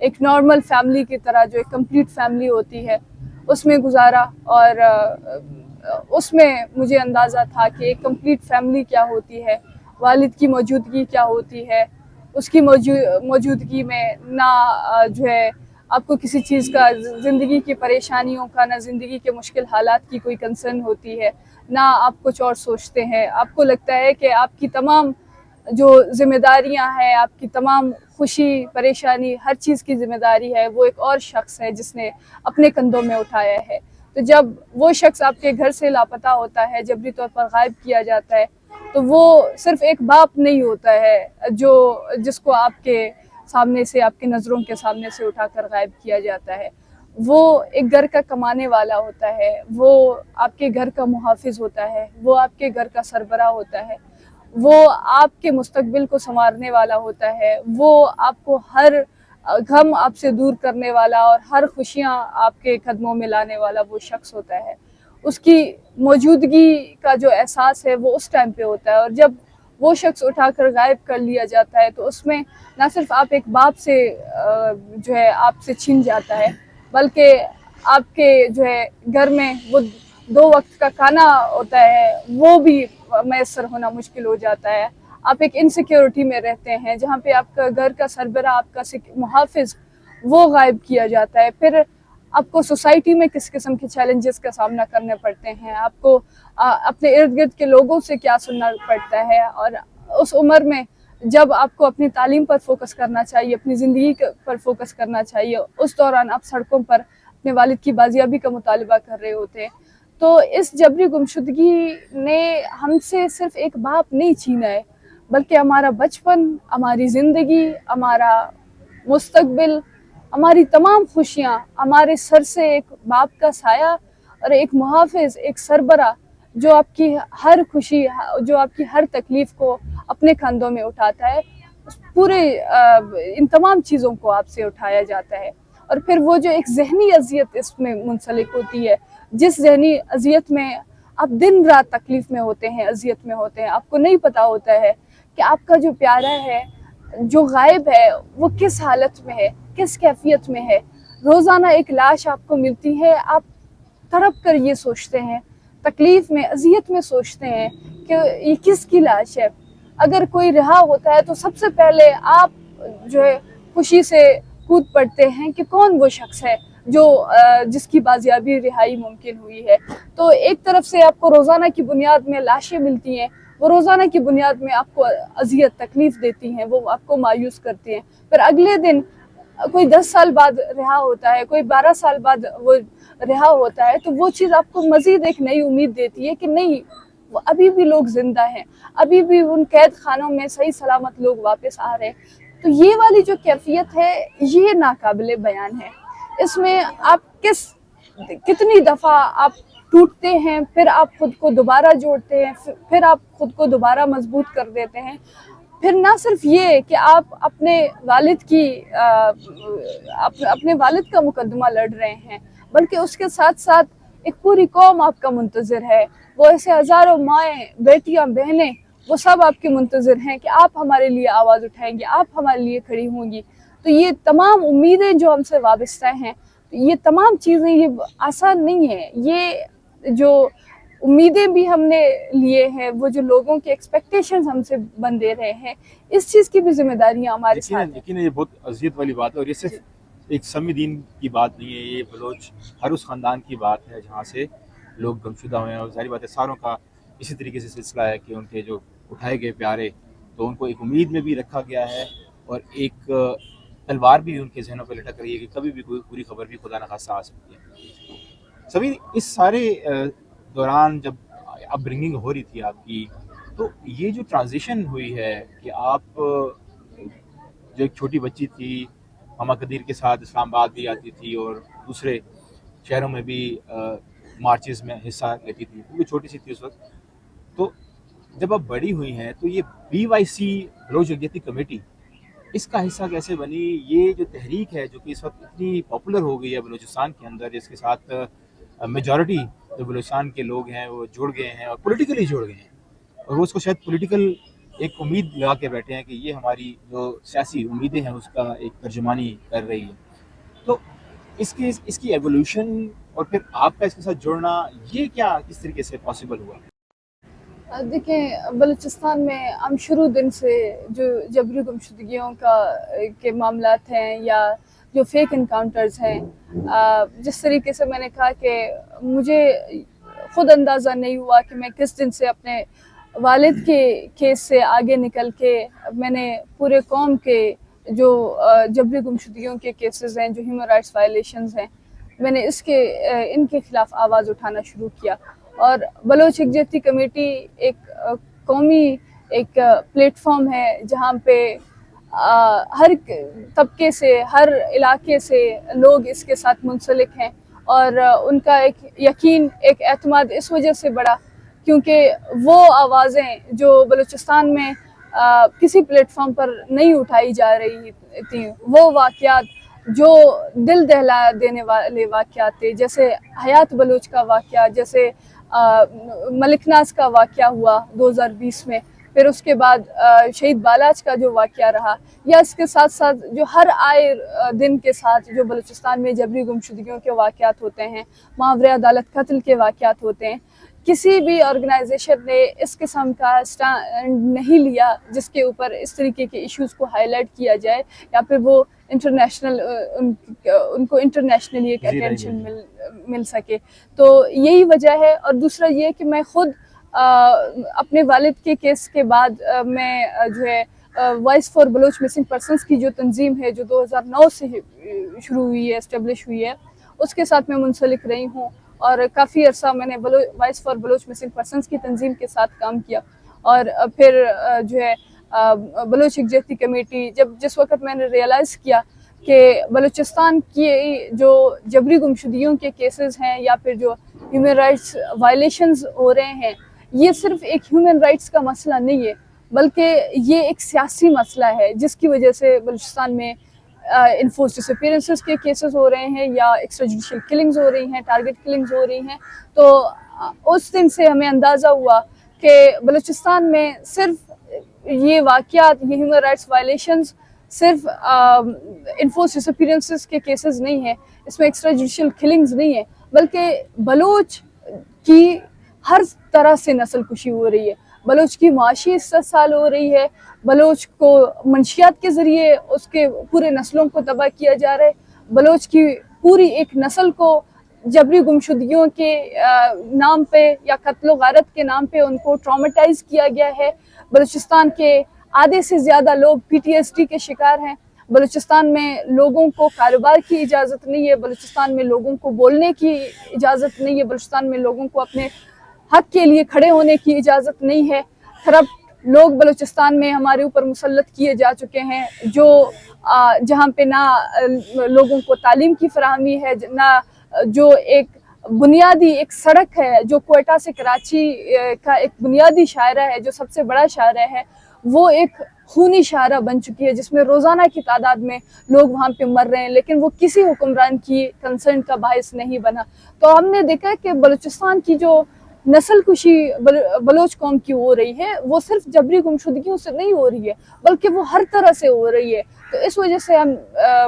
ایک normal family کی طرح جو ایک کمپلیٹ فیملی ہوتی ہے اس میں گزارا، اور اس میں مجھے اندازہ تھا کہ ایک کمپلیٹ فیملی کیا ہوتی ہے، والد کی موجودگی کیا ہوتی ہے، اس کی موجودگی میں نہ جو ہے آپ کو کسی چیز کا، زندگی کی پریشانیوں کا، نہ زندگی کے مشکل حالات کی کوئی کنسرن ہوتی ہے، نہ آپ کچھ اور سوچتے ہیں. آپ کو لگتا ہے کہ آپ کی تمام جو ذمہ داریاں ہیں، آپ کی تمام خوشی پریشانی ہر چیز کی ذمہ داری ہے وہ ایک اور شخص ہے جس نے اپنے کندھوں میں اٹھایا ہے. تو جب وہ شخص آپ کے گھر سے لاپتہ ہوتا ہے، جبری طور پر غائب کیا جاتا ہے، تو وہ صرف ایک باپ نہیں ہوتا ہے جس کو آپ کے سامنے سے، آپ کے نظروں کے سامنے سے اٹھا کر غائب کیا جاتا ہے. وہ ایک گھر کا کمانے والا ہوتا ہے، وہ آپ کے گھر کا محافظ ہوتا ہے، وہ آپ کے گھر کا سربراہ ہوتا ہے، وہ آپ کے مستقبل کو سنوارنے والا ہوتا ہے، وہ آپ کو ہر غم آپ سے دور کرنے والا اور ہر خوشیاں آپ کے قدموں میں لانے والا وہ شخص ہوتا ہے. اس کی موجودگی کا جو احساس ہے وہ اس ٹائم پہ ہوتا ہے، اور جب وہ شخص اٹھا کر غائب کر لیا جاتا ہے تو اس میں نہ صرف آپ ایک باپ سے جو ہے آپ سے چھن جاتا ہے، بلکہ آپ کے جو ہے گھر میں وہ 2 وقت کا کھانا ہوتا ہے وہ بھی میسر ہونا مشکل ہو جاتا ہے. آپ ایک انسیکیورٹی میں رہتے ہیں جہاں پہ آپ کا گھر کا سربراہ، آپ کا محافظ وہ غائب کیا جاتا ہے. پھر آپ کو سوسائٹی میں کس قسم کے چیلنجز کا سامنا کرنے پڑتے ہیں، آپ کو اپنے ارد گرد کے لوگوں سے کیا سننا پڑتا ہے. اور اس عمر میں جب آپ کو اپنی تعلیم پر فوکس کرنا چاہیے، اپنی زندگی پر فوکس کرنا چاہیے، اس دوران آپ سڑکوں پر اپنے والد کی بازیابی کا مطالبہ کر رہے ہوتے ہیں. تو اس جبری گمشدگی نے ہم سے صرف ایک باپ نہیں چھینا ہے، بلکہ ہمارا بچپن، ہماری زندگی، ہمارا مستقبل، ہماری تمام خوشیاں ہمارے سر سے ایک باپ کا سایہ اور ایک محافظ، ایک سربراہ جو آپ کی ہر خوشی، جو آپ کی ہر تکلیف کو اپنے کندھوں میں اٹھاتا ہے، پورے ان تمام چیزوں کو آپ سے اٹھایا جاتا ہے. اور پھر وہ جو ایک ذہنی اذیت اس میں منسلک ہوتی ہے، جس ذہنی اذیت میں آپ دن رات تکلیف میں ہوتے ہیں، اذیت میں ہوتے ہیں، آپ کو نہیں پتہ ہوتا ہے کہ آپ کا جو پیارا ہے، جو غائب ہے، وہ کس حالت میں ہے، کس کیفیت میں ہے. روزانہ ایک لاش آپ کو ملتی ہے، آپ تڑپ کر یہ سوچتے ہیں، تکلیف میں، اذیت میں سوچتے ہیں کہ یہ کس کی لاش ہے. اگر کوئی رہا ہوتا ہے تو سب سے پہلے آپ جو ہے خوشی سے کود پڑتے ہیں کہ کون وہ شخص ہے جس کی بازیابی، رہائی ممکن ہوئی ہے. تو ایک طرف سے آپ کو روزانہ کی بنیاد میں لاشیں ملتی ہیں، وہ روزانہ کی بنیاد میں آپ کو اذیت، تکلیف دیتی ہیں، وہ آپ کو مایوس کرتی ہیں. پھر اگلے دن کوئی 10 سال بعد رہا ہوتا ہے، کوئی 12 سال بعد وہ رہا ہوتا ہے، تو وہ چیز آپ کو مزید ایک نئی امید دیتی ہے کہ نہیں، وہ ابھی بھی لوگ زندہ ہیں، ابھی بھی ان قید خانوں میں صحیح سلامت لوگ واپس آ رہے ہیں. تو یہ والی جو کیفیت ہے یہ ناقابل بیان ہے. اس میں آپ کتنی دفعہ آپ ٹوٹتے ہیں، پھر آپ خود کو دوبارہ جوڑتے ہیں، پھر آپ خود کو دوبارہ مضبوط کر دیتے ہیں. پھر نہ صرف یہ کہ آپ اپنے والد کا مقدمہ لڑ رہے ہیں، بلکہ اس کے ساتھ ساتھ ایک پوری قوم آپ کا منتظر ہے. وہ ایسے ہزاروں مائیں، بیٹیاں، بہنیں، وہ سب آپ کے منتظر ہیں کہ آپ ہمارے لیے آواز اٹھائیں گے، آپ ہمارے لیے کھڑی ہوں گی. تو یہ تمام امیدیں جو ہم سے وابستہ ہیں، یہ تمام چیزیں یہ آسان نہیں ہیں. یہ جو امیدیں بھی ہم نے لیے ہیں، وہ جو لوگوں کے ایکسپیکٹیشنز ہم سے بندے رہے ہیں، اس چیز کی بھی ذمہ داریاں ہمارے ساتھ ہیں. لیکن یہ بہت اذیت والی بات ہے، اور یہ صرف ایک سمی دین کی بات نہیں ہے، یہ بلوچ ہر اس خاندان کی بات ہے جہاں سے لوگ گمشدہ ہوئے ہیں. اور ظاہر بات ہے ساروں کا اسی طریقے سے سلسلہ ہے کہ ان کے جو اٹھائے گئے پیارے، تو ان کو ایک امید میں بھی رکھا گیا ہے، اور ایک تلوار بھی ان کے ذہنوں پہ لٹک رہی ہے کہ کبھی بھی کوئی بری خبر بھی خدا نخواستہ آ سکتی ہے. سبھی اس سارے دوران جب اپ برنگنگ ہو رہی تھی آپ کی، تو یہ جو ٹرانزیشن ہوئی ہے کہ آپ جو ایک چھوٹی بچی تھی، ماما قدیر کے ساتھ اسلام آباد بھی آتی تھی اور دوسرے شہروں میں بھی مارچز میں حصہ لیتی تھی، کیونکہ چھوٹی سی تھی اس وقت. تو جب آپ بڑی ہوئی ہیں تو یہ BYC بلوچ یکجہتی کمیٹی، اس کا حصہ کیسے بنی؟ یہ جو تحریک ہے جو کہ اس وقت اتنی پاپولر ہو گئی ہے بلوچستان کے اندر، جس کے ساتھ میجورٹی جو بلوچستان کے لوگ ہیں وہ جڑ گئے ہیں اور پولیٹیکلی جڑ گئے ہیں، اور وہ اس کو شاید پولیٹیکل ایک امید لگا کے بیٹھے ہیں کہ یہ ہماری جو سیاسی امیدیں ہیں اس کا ایک ترجمانی کر رہی ہے. تو اس کی ایولیوشن اور پھر آپ کا اس کے ساتھ جڑنا یہ کیا کس طریقے سے پاسبل ہوا؟ دیکھیں بلوچستان میں ہم شروع دن سے جو جبری گمشدگیوں کے معاملات ہیں یا جو فیک انکاؤنٹرز ہیں، جس طریقے سے میں نے کہا کہ مجھے خود اندازہ نہیں ہوا کہ میں کس دن سے اپنے والد کے کیس سے آگے نکل کے میں نے پورے قوم کے جو جبری گمشدگیوں کے کیسز ہیں، جو ہیومن رائٹس وائلیشنز ہیں، میں نے ان کے خلاف آواز اٹھانا شروع کیا. اور بلوچ یکجہتی کمیٹی ایک قومی ایک پلیٹ فارم ہے جہاں پہ ہر طبقے سے، ہر علاقے سے لوگ اس کے ساتھ منسلک ہیں، اور ان کا ایک یقین، ایک اعتماد اس وجہ سے بڑھا کیونکہ وہ آوازیں جو بلوچستان میں کسی پلیٹ فارم پر نہیں اٹھائی جا رہی تھیں، وہ واقعات جو دل دہلا دینے والے واقعات تھے، جیسے حیات بلوچ کا واقعہ، جیسے ملک ناز کا واقعہ ہوا 2020 میں، پھر اس کے بعد شہید بالاچ کا جو واقعہ رہا، یا اس کے ساتھ ساتھ جو ہر آئے دن کے ساتھ جو بلوچستان میں جبری گمشدگیوں کے واقعات ہوتے ہیں، ماورا عدالت قتل کے واقعات ہوتے ہیں، کسی بھی آرگنائزیشن نے اس قسم کا اسٹینڈ نہیں لیا جس کے اوپر اس طریقے کے ایشوز کو ہائی لائٹ کیا جائے یا پھر وہ انٹرنیشنل ان کو انٹرنیشنلی ایک اٹینشن مل سکے. تو یہی وجہ ہے. اور دوسرا یہ کہ میں خود اپنے والد کے کیس کے بعد میں جو ہے voice for Baloch missing persons کی جو تنظیم ہے، جو 2009 سے شروع ہوئی ہے، اسٹیبلش ہوئی ہے، اس کے ساتھ میں منسلک رہی ہوں، اور کافی عرصہ میں نے voice for Baloch missing persons کی تنظیم کے ساتھ کام کیا. اور پھر جو ہے بلوچ یکجہتی کمیٹی، جس وقت میں نے ریئلائز کیا کہ بلوچستان کی جو جبری گمشدگیوں کے کیسز ہیں یا پھر جو ہیومن رائٹس وائلیشنز ہو رہے ہیں، یہ صرف ایک ہیومن رائٹس کا مسئلہ نہیں ہے، بلکہ یہ ایک سیاسی مسئلہ ہے جس کی وجہ سے بلوچستان میں انفورس ڈس اپیرنسز کے کیسز ہو رہے ہیں یا ایکسٹرا جوڈیشل کلنگز ہو رہی ہیں، ٹارگٹ کلنگز ہو رہی ہیں. تو اس دن سے ہمیں اندازہ ہوا کہ بلوچستان میں صرف یہ واقعات، یہ ہیومن رائٹس وائلیشنز صرف انفورس ڈس اپیرنسز کے کیسز نہیں ہیں، اس میں ایکسٹرا جوڈیشل کلنگز نہیں ہیں، بلکہ بلوچ کی ہر طرح سے نسل کشی ہو رہی ہے. بلوچ کی معاشی استحصال ہو رہی ہے، بلوچ کو منشیات کے ذریعے اس کے پورے نسلوں کو تباہ کیا جا رہا ہے، بلوچ کی پوری ایک نسل کو جبری گمشدگیوں کے نام پہ یا قتل و غارت کے نام پہ ان کو ٹرامیٹائز کیا گیا ہے. بلوچستان کے آدھے سے زیادہ لوگ PTSD کے شکار ہیں. بلوچستان میں لوگوں کو کاروبار کی اجازت نہیں ہے، بلوچستان میں لوگوں کو بولنے کی اجازت نہیں ہے، بلوچستان میں لوگوں کو اپنے حق کے لیے کھڑے ہونے کی اجازت نہیں ہے. کرپٹ لوگ بلوچستان میں ہمارے اوپر مسلط کیے جا چکے ہیں، جہاں پہ نہ لوگوں کو تعلیم کی فراہمی ہے، نہ جو ایک بنیادی ایک سڑک ہے جو کوئٹہ سے کراچی کا ایک بنیادی شاہراہ ہے، جو سب سے بڑا شاہراہ ہے، وہ ایک خونی شاہراہ بن چکی ہے جس میں روزانہ کی تعداد میں لوگ وہاں پہ مر رہے ہیں، لیکن وہ کسی حکمران کی کنسرن کا باعث نہیں بنا. تو ہم نے دیکھا کہ بلوچستان کی جو نسل کشی بلوچ قوم کی ہو رہی ہے، وہ صرف جبری گمشدگیوں سے نہیں ہو رہی ہے بلکہ وہ ہر طرح سے ہو رہی ہے. تو اس وجہ سے ہم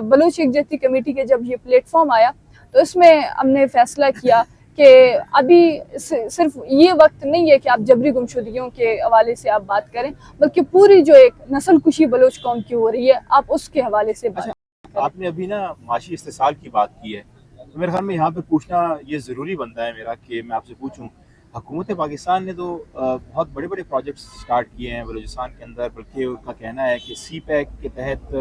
بلوچ یکجہتی کمیٹی کے جب یہ پلیٹ فارم آیا تو اس میں ہم نے فیصلہ کیا کہ ابھی صرف یہ وقت نہیں ہے کہ آپ جبری گمشدگیوں کے حوالے سے آپ بات کریں، بلکہ پوری جو ایک نسل کشی بلوچ قوم کی ہو رہی ہے آپ اس کے حوالے سے بات کریں. آپ نے ابھی معاشی استحصال کی بات کی ہے، تو میرے خیال میں یہاں پہ پوچھنا یہ ضروری بنتا ہے میرا کہ میں آپ سے پوچھوں، حکومت پاکستان نے تو بہت بڑے بڑے پروجیکٹس سٹارٹ کیے ہیں بلوچستان کے اندر، بلکہ ان کا کہنا ہے کہ CPEC کے تحت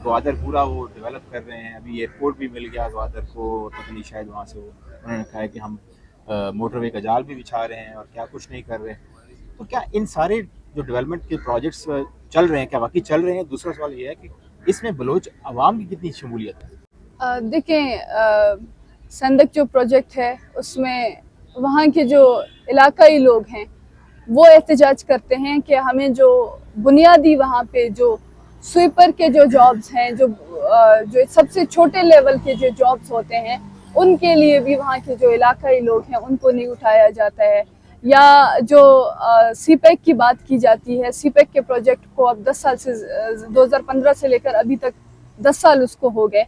گوادر پورا وہ ڈیولپ کر رہے ہیں. ابھی ایئرپورٹ بھی مل گیا گوادر کو، پتہ نہیں شاید وہاں سے انہوں نے کہا ہے کہ ہم موٹر وے کا جال بھی بچھا رہے ہیں اور کیا کچھ نہیں کر رہے ہیں. تو کیا ان سارے جو ڈیولپمنٹ کے پروجیکٹس چل رہے ہیں کیا واقعی چل رہے ہیں؟ دوسرا سوال یہ ہے کہ اس میں بلوچ عوام کی کتنی شمولیت ہے؟ دیکھیں سندک جو پروجیکٹ ہے اس میں وہاں کے جو علاقائی لوگ ہیں وہ احتجاج کرتے ہیں کہ ہمیں جو بنیادی وہاں پہ جو سویپر کے جو جابز ہیں، جو سب سے چھوٹے لیول کے جو جابز ہوتے ہیں، ان کے لیے بھی وہاں کے جو علاقائی لوگ ہیں ان کو نہیں اٹھایا جاتا ہے. یا جو سی پیک کی بات کی جاتی ہے، سی پیک کے پروجیکٹ کو اب 10 سال سے 2015 سے لے کر ابھی تک 10 سال اس کو ہو گئے،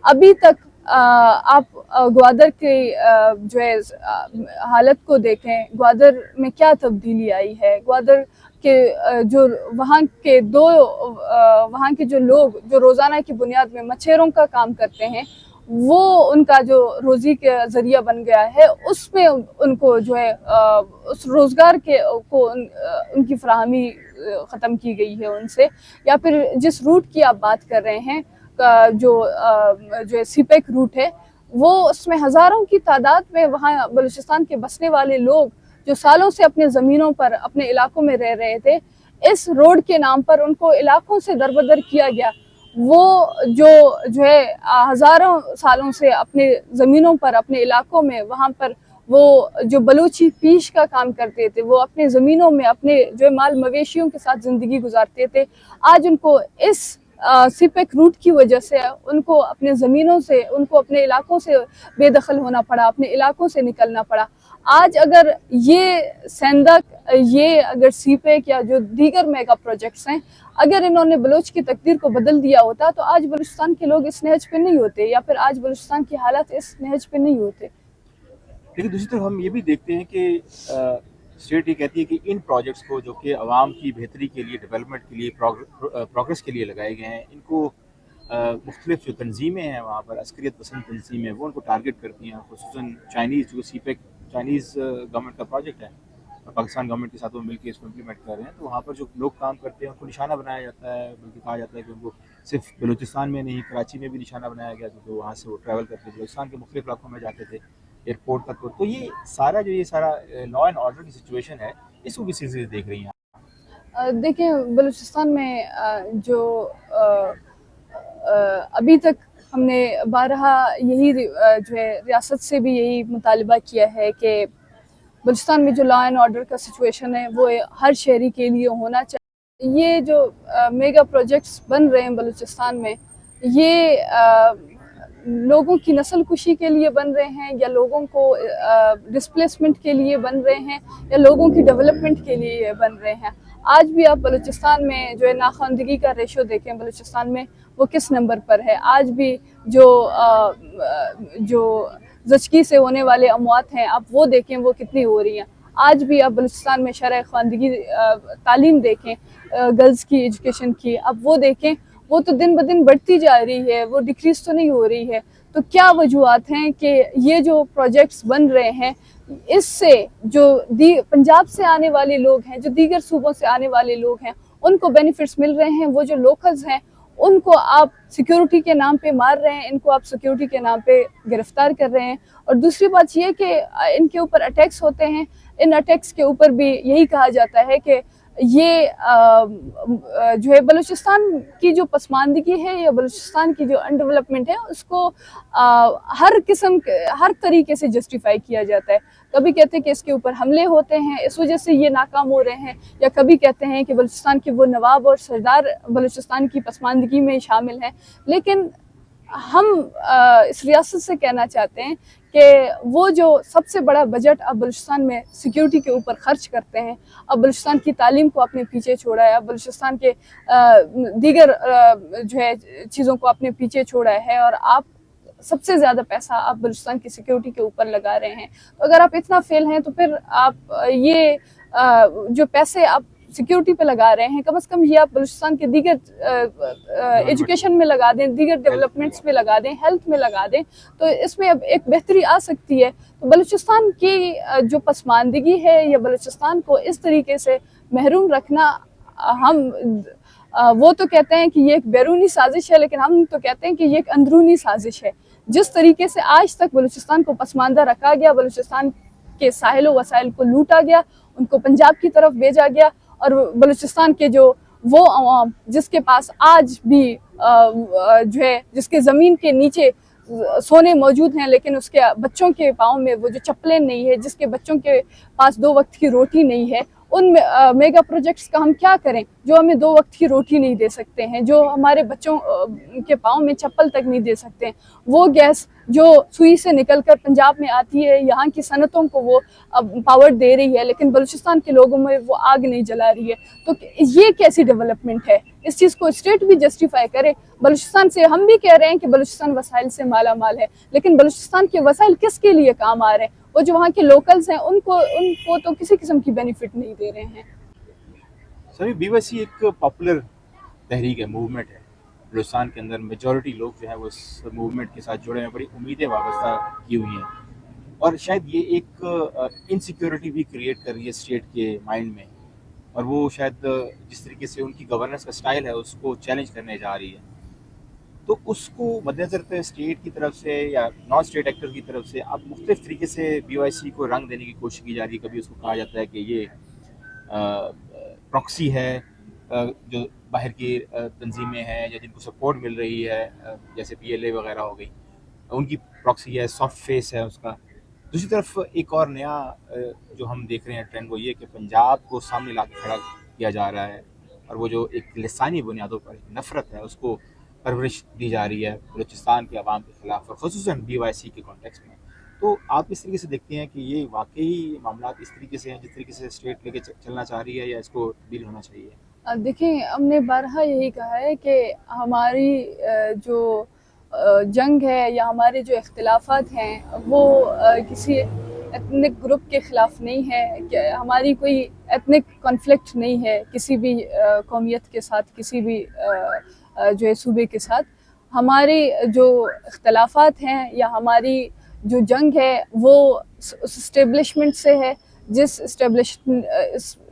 ابھی تک آپ گوادر کے جو ہے حالت کو دیکھیں، گوادر میں کیا تبدیلی آئی ہے، گوادر کے جو وہاں کے جو لوگ جو روزانہ کی بنیاد میں مچھیروں کا کام کرتے ہیں، وہ ان کا جو روزی کا ذریعہ بن گیا ہے، اس میں ان کو جو ہے اس روزگار کو ان کی فراہمی ختم کی گئی ہے ان سے، یا پھر جس روٹ کی آپ بات کر رہے ہیں جو سی پیک روٹ ہے، وہ اس میں ہزاروں کی تعداد میں وہاں بلوچستان کے بسنے والے لوگ جو سالوں سے اپنے زمینوں پر اپنے علاقوں میں رہ رہے تھے، اس روڈ کے نام پر ان کو علاقوں سے دربدر کیا گیا۔ وہ جو ہے ہزاروں سالوں سے اپنے زمینوں پر اپنے علاقوں میں وہاں پر وہ جو بلوچی پیش کا کام کرتے تھے، وہ اپنے زمینوں میں اپنے جو مال مویشیوں کے ساتھ زندگی گزارتے تھے، آج ان کو اس سی پیک روٹ کی وجہ سے ان کو اپنے زمینوں سے، ان کو اپنے علاقوں سے بے دخل ہونا پڑا، اپنے علاقوں سے نکلنا پڑا۔ آج اگر یہ سیندک، یہ اگر سی پیک یا جو دیگر میگا پروجیکٹس ہیں، اگر انہوں نے بلوچ کی تقدیر کو بدل دیا ہوتا تو آج بلوچستان کے لوگ اس نہج پہ نہیں ہوتے، یا پھر آج بلوچستان کی حالت اس نہج پہ نہیں ہوتے۔ لیکن دوسری طرف ہم یہ بھی دیکھتے ہیں کہ اسٹیٹ یہ کہتی ہے کہ ان پروجیکٹس کو جو کہ عوام کی بہتری کے لیے، ڈیولپمنٹ کے لیے، پروگریس کے لیے لگائے گئے ہیں، ان کو مختلف جو تنظیمیں ہیں وہاں پر عسکریت پسند تنظیمیں وہ ان کو ٹارگٹ کرتی ہیں، خصوصاً چائنیز، جو سی پیک چائنیز گورنمنٹ کا پروجیکٹ ہے، پاکستان گورنمنٹ کے ساتھ وہ مل کے اس کو امپلیمنٹ کر رہے ہیں، تو وہاں پر جو لوگ کام کرتے ہیں ان کو نشانہ بنایا جاتا ہے، بلکہ کہا جاتا ہے کہ ان کو صرف بلوچستان میں نہیں، کراچی میں بھی نشانہ بنایا گیا، کیونکہ وہاں سے وہ ٹریول کرتے بلوچستان کے مختلف علاقوں میں جاتے تھے ایئرپورٹ تک۔ تو یہ سارا لا اینڈ آرڈر کی سچویشن ہے، اس کو کس چیز سے دیکھ رہی ہیں؟ دیکھیں، بلوچستان میں جو ابھی تک ہم نے بارہا یہی جو ہے ریاست سے بھی یہی مطالبہ کیا ہے کہ بلوچستان میں جو لا اینڈ آرڈر کا سچویشن ہے وہ ہر شہری کے لیے ہونا چاہیے۔ یہ جو میگا پروجیکٹس بن رہے ہیں بلوچستان میں، یہ لوگوں کی نسل کشی کے لیے بن رہے ہیں، یا لوگوں کو ڈسپلیسمنٹ کے لیے بن رہے ہیں، یا لوگوں کی ڈیولپمنٹ کے لیے بن رہے ہیں۔ آج بھی آپ بلوچستان میں جو ہے ناخواندگی کا ریشو دیکھیں بلوچستان میں، وہ کس نمبر پر ہے۔ آج بھی جو زچگی سے ہونے والے اموات ہیں، آپ وہ دیکھیں وہ کتنی ہو رہی ہیں۔ آج بھی آپ بلوچستان میں شرح خواندگی تعلیم دیکھیں، گرلز کی ایجوکیشن کی، اب وہ دیکھیں، وہ تو دن بدن بڑھتی جا رہی ہے، وہ ڈکریز تو نہیں ہو رہی ہے۔ تو کیا وجوہات ہیں کہ یہ جو پروجیکٹس بن رہے ہیں، اس سے جو پنجاب سے آنے والے لوگ ہیں، جو دیگر صوبوں سے آنے والے لوگ ہیں، ان کو بینیفٹس مل رہے ہیں، وہ جو لوکلز ہیں ان کو آپ سیکیورٹی کے نام پہ مار رہے ہیں، ان کو آپ سیکیورٹی کے نام پہ گرفتار کر رہے ہیں۔ اور دوسری بات یہ کہ ان کے اوپر اٹیکس ہوتے ہیں، ان اٹیکس کے اوپر بھی یہی کہا جاتا ہے کہ یہ جو ہے بلوچستان کی جو پسماندگی ہے یا بلوچستان کی جو ان ڈیولپمنٹ ہے، اس کو ہر طریقے سے جسٹیفائی کیا جاتا ہے۔ کبھی کہتے ہیں کہ اس کے اوپر حملے ہوتے ہیں، اس وجہ سے یہ ناکام ہو رہے ہیں، یا کبھی کہتے ہیں کہ بلوچستان کے وہ نواب اور سردار بلوچستان کی پسماندگی میں شامل ہیں۔ لیکن ہم اس ریاست سے کہنا چاہتے ہیں کہ وہ جو سب سے بڑا بجٹ اب بلوچستان میں سیکیورٹی کے اوپر خرچ کرتے ہیں، اب بلوچستان کی تعلیم کو اپنے پیچھے چھوڑا ہے، اب بلوچستان کے دیگر جو ہے چیزوں کو اپنے پیچھے چھوڑا ہے، اور آپ سب سے زیادہ پیسہ آپ بلوچستان کی سیکیورٹی کے اوپر لگا رہے ہیں۔ تو اگر آپ اتنا فیل ہیں تو پھر آپ یہ جو پیسے آپ سیکیورٹی پہ لگا رہے ہیں، کم از کم یہ آپ بلوچستان کے دیگر ایجوکیشن میں لگا دیں، دیگر ڈیولپمنٹس میں لگا دیں، ہیلتھ میں لگا دیں، تو اس میں اب ایک بہتری آ سکتی ہے۔ تو بلوچستان کی جو پسماندگی ہے یا بلوچستان کو اس طریقے سے محروم رکھنا، ہم وہ تو کہتے ہیں کہ یہ ایک بیرونی سازش ہے، لیکن ہم تو کہتے ہیں کہ یہ ایک اندرونی سازش ہے۔ جس طریقے سے آج تک بلوچستان کو پسماندہ رکھا گیا، بلوچستان کے ساحل و وسائل کو لوٹا گیا، ان کو پنجاب کی طرف بھیجا گیا، اور بلوچستان کے جو وہ عوام جس کے پاس آج بھی جو ہے جس کے زمین کے نیچے سونے موجود ہیں، لیکن اس کے بچوں کے پاؤں میں وہ جو چپلیں نہیں ہے، جس کے بچوں کے پاس 2 وقت کی روٹی نہیں ہے، ان میگا پروجیکٹس کا ہم کیا کریں جو ہمیں 2 وقت کی روٹی نہیں دے سکتے ہیں, جو ہمارے بچوں کے پاؤں میں چپل تک نہیں دے سکتے ہیں. وہ گیس جو سوئی سے نکل کر پنجاب میں آتی ہے, یہاں کی صنعتوں کو وہ پاور دے رہی ہے, لیکن بلوچستان کے لوگوں میں وہ آگ نہیں جلا رہی ہے. تو یہ کیسی ڈیولپمنٹ ہے؟ اس چیز کو اسٹیٹ بھی جسٹیفائی کرے. بلوچستان سے ہم بھی کہہ رہے ہیں کہ بلوچستان وسائل سے مالا مال ہے, لیکن بلوچستان کے وسائل کس کے لیے کام آ رہے ہیں؟ وہ جو وہاں کے لوکلز ہیں ان کو تو کسی قسم کی بینیفٹ نہیں دے رہے ہیں. سبھی بی وائی سی ایک پاپولر تحریک ہے, موومنٹ ہے. بلوچستان کے اندر میجورٹی لوگ جو ہے وہ اس موومنٹ کے ساتھ جڑے ہیں, بڑی امیدیں وابستہ کی ہوئی ہیں, اور شاید یہ ایک انسیکیورٹی بھی کریٹ کر رہی ہے اسٹیٹ کے مائنڈ میں, اور وہ شاید جس طریقے سے ان کی گورننس کا سٹائل ہے اس کو چیلنج کرنے جا رہی ہے. تو اس کو مد نظر رکھتے ہوئے اسٹیٹ کی طرف سے یا نان اسٹیٹ ایکٹر کی طرف سے اب مختلف طریقے سے بی وائی سی کو رنگ دینے کی کوشش کی جا رہی ہے. کبھی اس کو کہا جاتا ہے کہ یہ پراکسی ہے, جو باہر کی تنظیمیں ہیں یا جن کو سپورٹ مل رہی ہے, جیسے پی ایل اے وغیرہ ہو گئی, ان کی پراکسی ہے, سافٹ فیس ہے اس کا. دوسری طرف ایک اور نیا جو ہم دیکھ رہے ہیں ٹرینڈ, وہ یہ کہ پنجاب کو سامنے لا کے کھڑا کیا جا رہا ہے, اور وہ جو ایک لسانی بنیادوں پر نفرت ہے اس کو پرورش دی جا رہی ہے بلوچستان کے عوام کے خلاف, اور خصوصاً بی وائی سی کے کانٹیکس میں. تو آپ اس طریقے سے دیکھتے ہیں کہ یہ واقعی معاملات اس طریقے سے ہیں جس طریقے سے اسٹیٹ لے کے چلنا چاہ رہی ہے, یا اس کو ڈیل ہونا چاہیے؟ دیکھیں, ہم نے بارہا یہی کہا ہے کہ ہماری جو جنگ ہے یا ہمارے جو اختلافات ہیں وہ کسی ایتھنک گروپ کے خلاف نہیں ہے, کہ ہماری کوئی ایتھنک کانفلکٹ نہیں ہے کسی بھی قومیت کے ساتھ, کسی بھی جو ہے صوبے کے ساتھ. ہمارے جو اختلافات ہیں یا ہماری جو جنگ ہے وہ اس اسٹیبلشمنٹ سے ہے, جس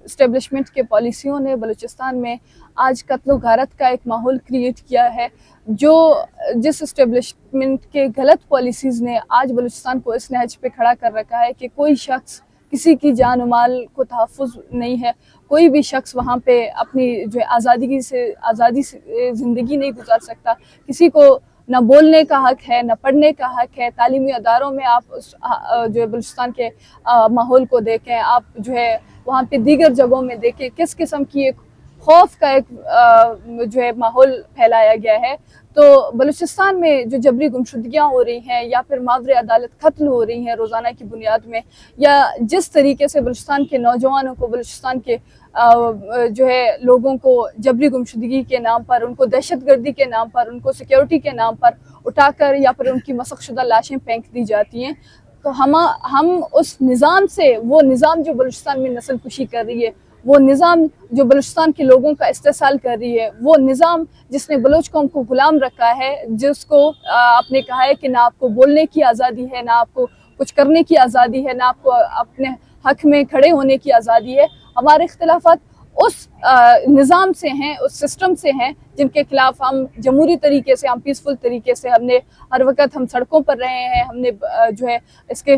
اسٹیبلشمنٹ کے پالیسیوں نے بلوچستان میں آج قتل و غارت کا ایک ماحول کریٹ کیا ہے, جس اسٹیبلشمنٹ کے غلط پالیسیز نے آج بلوچستان کو اس نہج پہ کھڑا کر رکھا ہے کہ کوئی شخص کسی کی جان و مال کو تحفظ نہیں ہے, کوئی بھی شخص وہاں پہ اپنی جو آزادی سے زندگی نہیں گزار سکتا. کسی کو نہ بولنے کا حق ہے, نہ پڑھنے کا حق ہے. تعلیمی اداروں میں آپ جو ہے بلوچستان کے ماحول کو دیکھیں, آپ جو ہے وہاں پہ دیگر جگہوں میں دیکھیں کس قسم کی ایک خوف کا ایک جو ہے ماحول پھیلایا گیا ہے. تو بلوچستان میں جو جبری گمشدگیاں ہو رہی ہیں یا پھر ماورِ عدالت قتل ہو رہی ہیں روزانہ کی بنیاد میں, یا جس طریقے سے بلوچستان کے نوجوانوں کو, بلوچستان کے جو ہے لوگوں کو جبری گمشدگی کے نام پر, ان کو دہشت گردی کے نام پر, ان کو سیکیورٹی کے نام پر اٹھا کر یا پھر ان کی مسخ شدہ لاشیں پھینک دی جاتی ہیں, تو ہم اس نظام سے, وہ نظام جو بلوچستان میں نسل کشی کر رہی ہے, وہ نظام جو بلوچستان کے لوگوں کا استحصال کر رہی ہے, وہ نظام جس نے بلوچ قوم کو غلام رکھا ہے, جس کو آپ نے کہا ہے کہ نہ آپ کو بولنے کی آزادی ہے, نہ آپ کو کچھ کرنے کی آزادی ہے, نہ آپ کو اپنے حق میں کھڑے ہونے کی آزادی ہے. ہمارے اختلافات اس نظام سے ہیں, اس سسٹم سے ہیں جن کے خلاف ہم جمہوری طریقے سے, ہم پیسفل طریقے سے, ہم نے ہر وقت ہم سڑکوں پر رہے ہیں, ہم نے جو ہے اس کے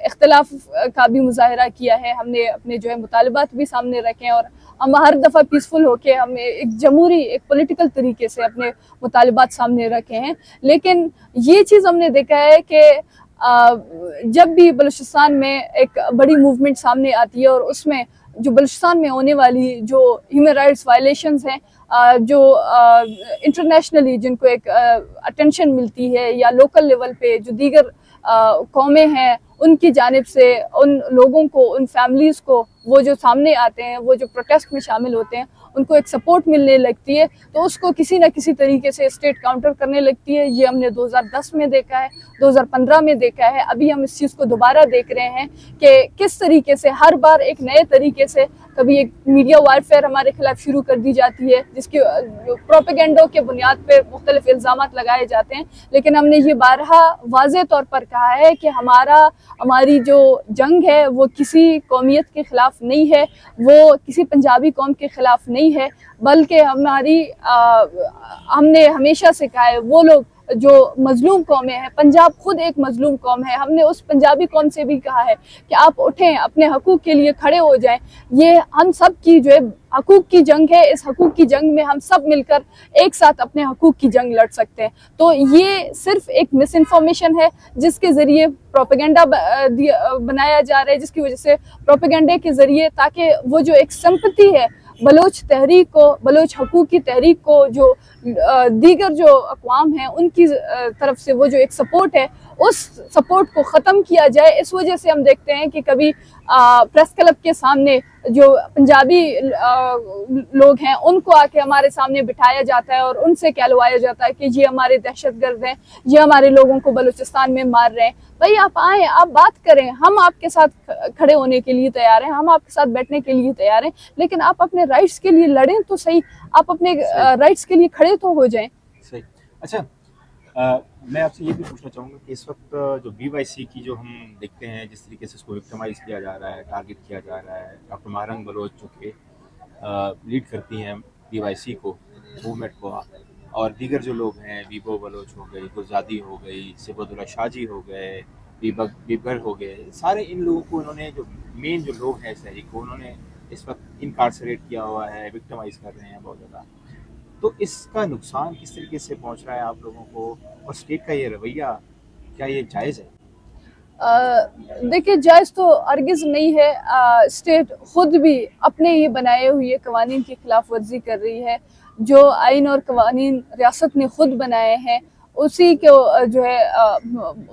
اختلاف کا بھی مظاہرہ کیا ہے, ہم نے اپنے جو ہے مطالبات بھی سامنے رکھے ہیں, اور ہم ہر دفعہ پیسفل ہو کے ہم ایک جمہوری, ایک پولیٹیکل طریقے سے اپنے مطالبات سامنے رکھے ہیں. لیکن یہ چیز ہم نے دیکھا ہے کہ جب بھی بلوچستان میں ایک بڑی موومنٹ سامنے آتی ہے اور اس میں جو بلوچستان میں ہونے والی جو ہیومن رائٹس وائلیشنز ہیں, جو انٹرنیشنلی جن کو ایک اٹینشن ملتی ہے, یا لوکل لیول پہ جو دیگر قومیں ہیں ان کی جانب سے ان لوگوں کو, ان فیملیز کو, وہ جو سامنے آتے ہیں, وہ جو پروٹیسٹ میں شامل ہوتے ہیں, ان کو ایک سپورٹ ملنے لگتی ہے, تو اس کو کسی نہ کسی طریقے سے اسٹیٹ کاؤنٹر کرنے لگتی ہے. یہ ہم نے 2010 میں دیکھا ہے, 2015 میں دیکھا ہے, ابھی ہم اس چیز کو دوبارہ دیکھ رہے ہیں کہ کس طریقے سے ہر بار ایک نئے طریقے سے کبھی ایک میڈیا وارفیئر ہمارے خلاف شروع کر دی جاتی ہے, جس کی پروپیگنڈوں کے بنیاد پہ مختلف الزامات لگائے جاتے ہیں. لیکن ہم نے یہ بارہا واضح طور پر کہا ہے کہ ہماری جو جنگ ہے وہ کسی قومیت کے خلاف نہیں ہے, وہ کسی پنجابی قوم کے خلاف نہیں ہے, بلکہ ہم نے ہمیشہ سے کہا ہے وہ لوگ جو مظلوم قومیں ہیں، پنجاب خود ایک مظلوم قوم ہے. ہم نے اس پنجابی قوم سے بھی کہا ہے کہ آپ اٹھیں، اپنے حقوق کے لیے کھڑے ہو جائیں. یہ ہم سب کی جو ہے حقوق کی جنگ ہے. اس حقوق کی جنگ میں ہم سب مل کر ایک ساتھ اپنے حقوق کی جنگ لڑ سکتے ہیں. تو یہ صرف ایک مس انفارمیشن ہے جس کے ذریعے پروپیگنڈا بنایا جا رہا ہے، جس کی وجہ سے پروپیگنڈے کے ذریعے تاکہ وہ جو ایک سمپتی ہے بلوچ تحریک کو، بلوچ حقوق کی تحریک کو، جو دیگر جو اقوام ہیں ان کی طرف سے وہ جو ایک سپورٹ ہے، اس سپورٹ کو ختم کیا جائے. اس وجہ سے ہم دیکھتے ہیں کہ کبھی پریس کلب کے سامنے جو پنجابی لوگ ہیں ان کو آ کے ہمارے سامنے بٹھایا جاتا ہے اور ان سے کہلوایا جاتا ہے کہ یہ ہمارے دہشت گرد ہیں، یہ ہمارے لوگوں کو بلوچستان میں مار رہے ہیں. بھائی آپ آئیں، آپ بات کریں، ہم آپ کے ساتھ کھڑے ہونے کے لیے تیار ہیں، ہم آپ کے ساتھ بیٹھنے کے لیے تیار ہیں، لیکن آپ اپنے رائٹس کے لیے لڑیں تو صحیح، آپ اپنے رائٹس کے لیے کھڑے تو ہو جائیں. صحیح. اچھا میں آپ سے یہ بھی پوچھنا چاہوں گا کہ اس وقت جو بی وائی سی کی جو ہم دیکھتے ہیں جس طریقے سے اس کو وکٹمائز کیا جا رہا ہے، ٹارگٹ کیا جا رہا ہے، ڈاکٹر مہرنگ بلوچ جو کہ لیڈ کرتی ہیں بی وائی سی کو، موومنٹ کو، اور دیگر جو لوگ ہیں، بیبو بلوچ ہو گئی، گلزادی ہو گئی، صفت اللہ شاہ جی ہو گئے، بیبر ہو گئے، سارے ان لوگوں کو انہوں نے جو مین جو لوگ ہیں اس تحریک کو انہوں نے اس وقت انکارسریٹ کیا ہوا ہے، وکٹمائز کر رہے ہیں بہت زیادہ. تو اس کا نقصان کس طریقے سے پہنچ رہا ہے آپ لوگوں کو، اور اسٹیٹ کا یہ رویہ کیا یہ جائز ہے؟ دیکھیے جائز تو ہرگز نہیں ہے. اسٹیٹ خود بھی اپنے یہ بنائے ہوئے قوانین کی خلاف ورزی کر رہی ہے. جو آئین اور قوانین ریاست نے خود بنائے ہیں اسی کو جو ہے